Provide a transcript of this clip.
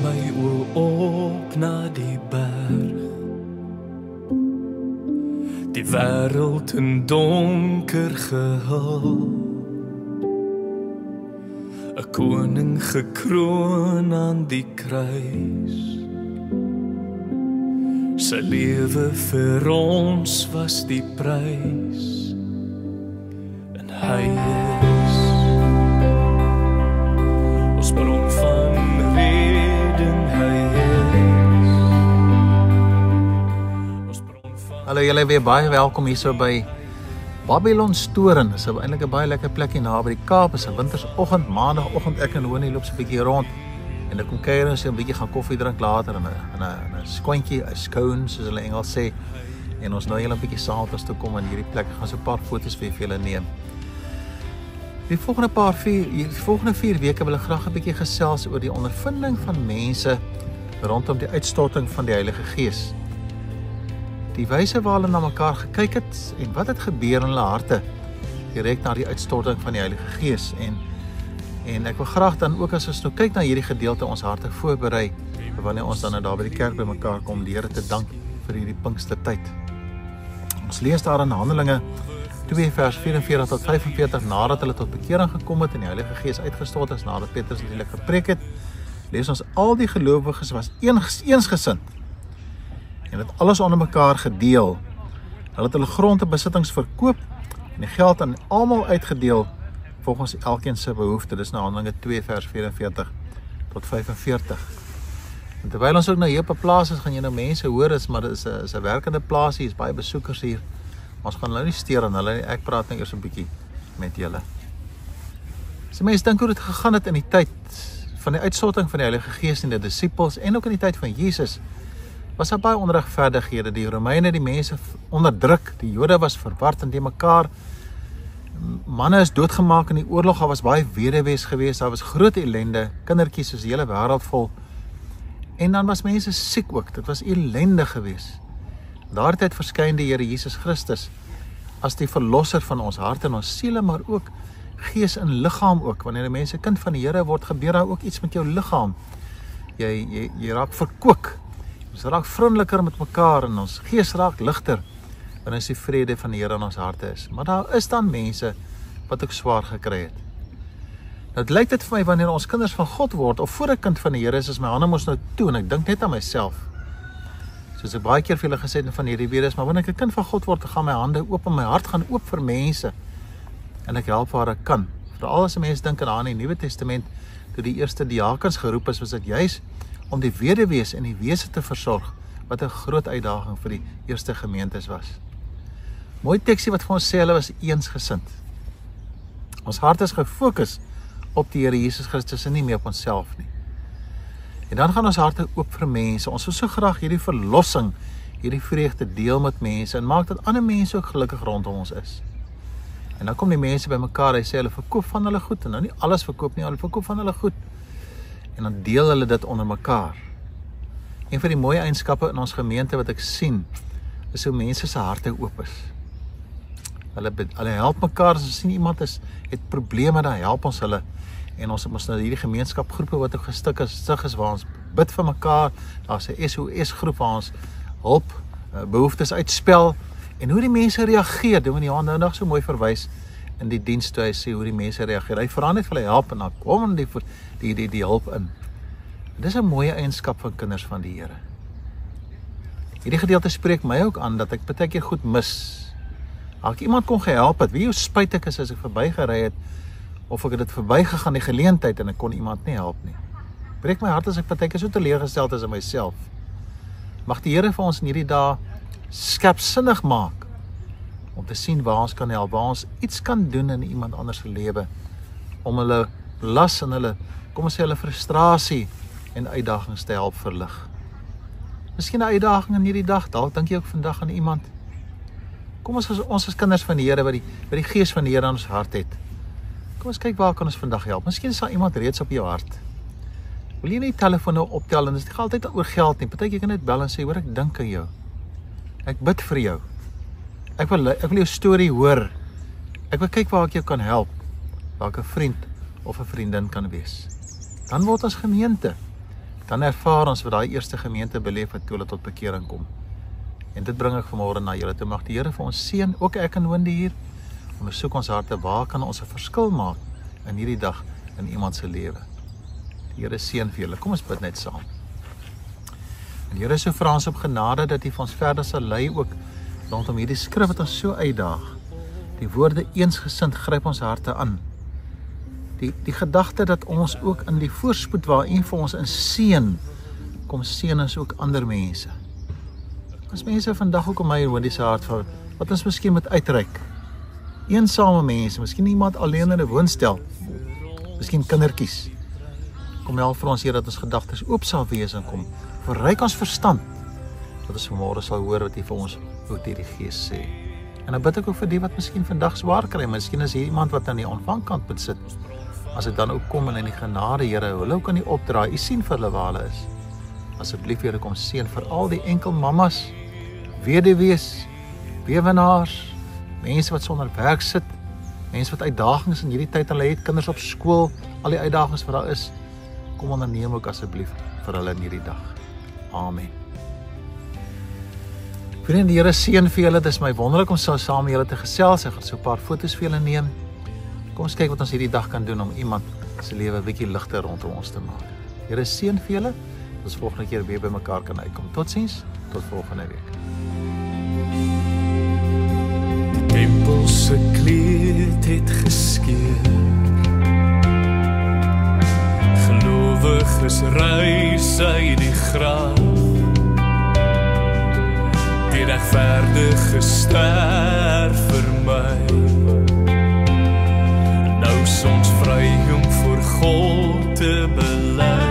my oë op na die berg. Die wêreld in donker gehul. 'n koning gekroon aan die kruis. Sy lewe vir ons was die prys. En hy is ons bron van reden, hy is ons bron van... Hallo julle, weer baie welkom hier so by Babylon's Toren. Dit is eintlik 'n baie lekker plekkie naby die Kaap. Dit is 'n wintersoggend, maandagoggend, ek en Honie loop so 'n bietjie rond. En ek kom kuier en so 'n bietjie gaan koffie drink later en 'n skoentjie, 'n scone soos hulle Engels sê. En ons nou julle 'n bietjie saam met ons toe kom in hierdie plek. Ek gaan so 'n paar foto's vir julle neem. Die volgende 4 weke wil ek graag 'n bietjie gesels oor die ondervinding van mense rondom die uitstorting van die Heilige Gees. Die wyse waar hulle na mekaar gekyk het en wat het gebeur in hulle harte direk na die uitstorting van die Heilige Gees. En ek wil graag dan ook as ons nou kyk na hierdie gedeelte ons harte voorberei wanneer ons dan daar by die kerk by mekaar kom, die Here te dank vir hierdie Pinkstertyd. Ons lees daar in Handelinge 2 vers 44 tot 45 nadat hulle tot bekering gekom het en die Heilige Gees uitgestort is nadat Petrus natuurlik gepreek het. Lees ons al die gelowiges was eensgesind en het alles onder mekaar gedeel. Hulle het hulle grond en besittings verkoop en die geld aan almal uitgedeel volgens elkeen se behoefte. Dis nou Handelinge 2 vers 44 tot 45. En terwyl ons ook nou hier op 'n plaas is, gaan jy nou mense hoor, maar dit is 'n werkende plaas hier, is baie besoekers hier. Maar ons gaan nou nie steur aan hulle nie. Ek praat net eers 'n bietjie met julle. As mense dink hoe dit gegaan het in die tyd van die uitstorting van die Heilige Gees en die disippels en ook in die tyd van Jesus, was daar baie onregverdighede. Die Romeine die mense onderdruk, die Jode was verward en die mekaar. Manne is doodgemaak in die oorlog, daar was baie weduwees geweest, daar was groot ellende, kindertjies soos die hele wêreld vol. En dan was mense siek ook, dit was ellende geweest. Daardie tyd verskyn die Here Jesus Christus as die verlosser van ons harte en ons siele, maar ook gees en liggaam ook. Wanneer 'n mens 'n kind van die Here word, gebeur daar ook iets met jou liggaam. Jy raak verkook. Ons raak vriendeliker met mekaar en ons gees raak ligter wanneer die vrede van die Here in ons harte is. Maar daar is dan mense wat ook swaar gekry het. Nou, dit lyk dit vir my wanneer ons kinders van God word of voor 'n kind van die Here is my hande mos nou toe en ek dink net aan myself. Soos ek baie keer vir julle gesê het van hierdie weer is, maar wanneer ek 'n kind van God word, dan gaan my hande oop en my hart gaan oop vir mense. En ek help waar ek kan. Veral as mense dink aan die Nuwe Testament, toe die eerste diakens geroep is, was dit juis om die weduwees en die wese te versorg, wat 'n groot uitdaging vir die eerste gemeentes was. Mooi teksie wat vir ons sê, hulle was eensgesind. Ons hart is gefokus op die Here Jesus Christus en nie meer op onsself nie. En dan gaan ons harte oop vir mense. Ons wil so graag hierdie verlossing, hierdie vreugde deel met mense en maak dat ander mense ook gelukkig rondom ons is. En dan kom die mense by mekaar, hy sê hulle verkoop van hulle goed, en nou nie alles verkoop nie, hulle verkoop van hulle goed. En dan deel hulle dit onder mekaar. Een van die mooie eienskappe in ons gemeente wat ek sien, is hoe mense se harte oop is. Hulle help mekaar, as ons sien iemand het probleme, dan help ons hulle. En ons het nou hierdie gemeenskapgroepe wat ook gestig is waar ons bid vir mekaar. Daar's 'n SOS groep waar ons hulp, behoeftes uitspel. En hoe die mense reageer, doen die Johan nou nog so mooi verwys in die diens toe hy sê hoe die mense reageer. Hy vra net vir hulle help en dan kom die hulp in. Dis 'n mooie eienskap van kinders van die Here. Hierdie gedeelte spreek my ook aan dat ek baie keer goed mis. As iemand kon gehelp het, wie hoe spyt ek is as ek verbygery het of ek het dit verbygegaan die geleentheid en ek kon iemand nie help nie. Breek my hart as ek baie keer so teleurgesteld is in myself. Mag die Here vir ons in hierdie dae skerpsinnig maak om te sien waar ons kan help, waar ons iets kan doen in iemand anders se lewe om hulle las en hulle, kom ons sê hulle frustrasie en uitdagings te help verlig. Miskien 'n uitdaging in hierdie dag, dalk dink jy ook vandag aan iemand. Kom ons as kinders van die Here wat die gees van die Here aan ons hart het. Kom ons kyk waar kan ons vandag help. Miskien is daar iemand reeds op jou hart. Wil jy nie die telefoon nou optel en dit gaan altyd oor geld nie. Partykeer kan net bel en sê hoor ek dink aan jou. Ek bid vir jou. Ek wil jou storie hoor. Ek wil kyk waar ek jou kan help. Waar ek 'n vriend of 'n vriendin kan wees. Dan word ons gemeente. dan ervaar ons wat daai eerste gemeente beleef het toe hulle tot bekering kom. En dit bring ek vanmôre na julle toe. Mag die Here vir ons seën, ook ek en Wendy hier, ondersoek ons harte, waar kan ons 'n verskil maak in hierdie dag in iemand se lewe. Die Here seën vir julle. Kom ons bid net saam. En die Here so vra ons op genade dat hy vir ons verder sal lei ook rondom hierdie skrif wat ons so uitdaag. Die woorde eensgesind gryp ons harte aan. Die gedagte dat ons ook in die voorspoed waar U vir ons in seën, kom seën ons ook ander mense. As mense vandag ook in my en Wendy se hart van wat ons miskien moet uitreik. Eensame mense, miskien iemand alleen in 'n woonstel, miskien kindertjies. Kom help vir ons Here dat ons gedagtes oop sal wees en kom verryk ons verstand, dat ons vanmôre sal hoor wat U vir ons ook deur die Gees sê. En dan bid ek ook vir die wat miskien vandag swaar kry, miskien is hier iemand wat aan die ontvangkant moet sit. As ek dan ook kom en in die genade, Here, hulle ook aan die opdraai, U sien vir hulle waar hulle is. Asseblief Here, kom seën vir al die enkel mammas, weduwees, weewenaars, mense wat sonder werk sit, mense wat uitdagings in hierdie tyd hulle het, kinders op skool, al die uitdagings wat daar is. Kom onderneem ook asseblief vir hulle in hierdie dag. Amen. Vriende, die Here seën vir julle. Dit is my wonderlik om saam met julle te gesels. Ek gaan so 'n paar foto's vir julle neem. Kom ons kyk wat ons hierdie dag kan doen om iemand se lewe 'n bietjie ligter rondom ons te maak. Die Here seën vir julle. Ons volgende keer weer by mekaar kan uitkom. Totsiens, tot volgende week. Tempel se kleed het geskeur. Gelowiges reis uit die graf. Die regverdige sterf vir my. Nou is ons vry om voor God te bely.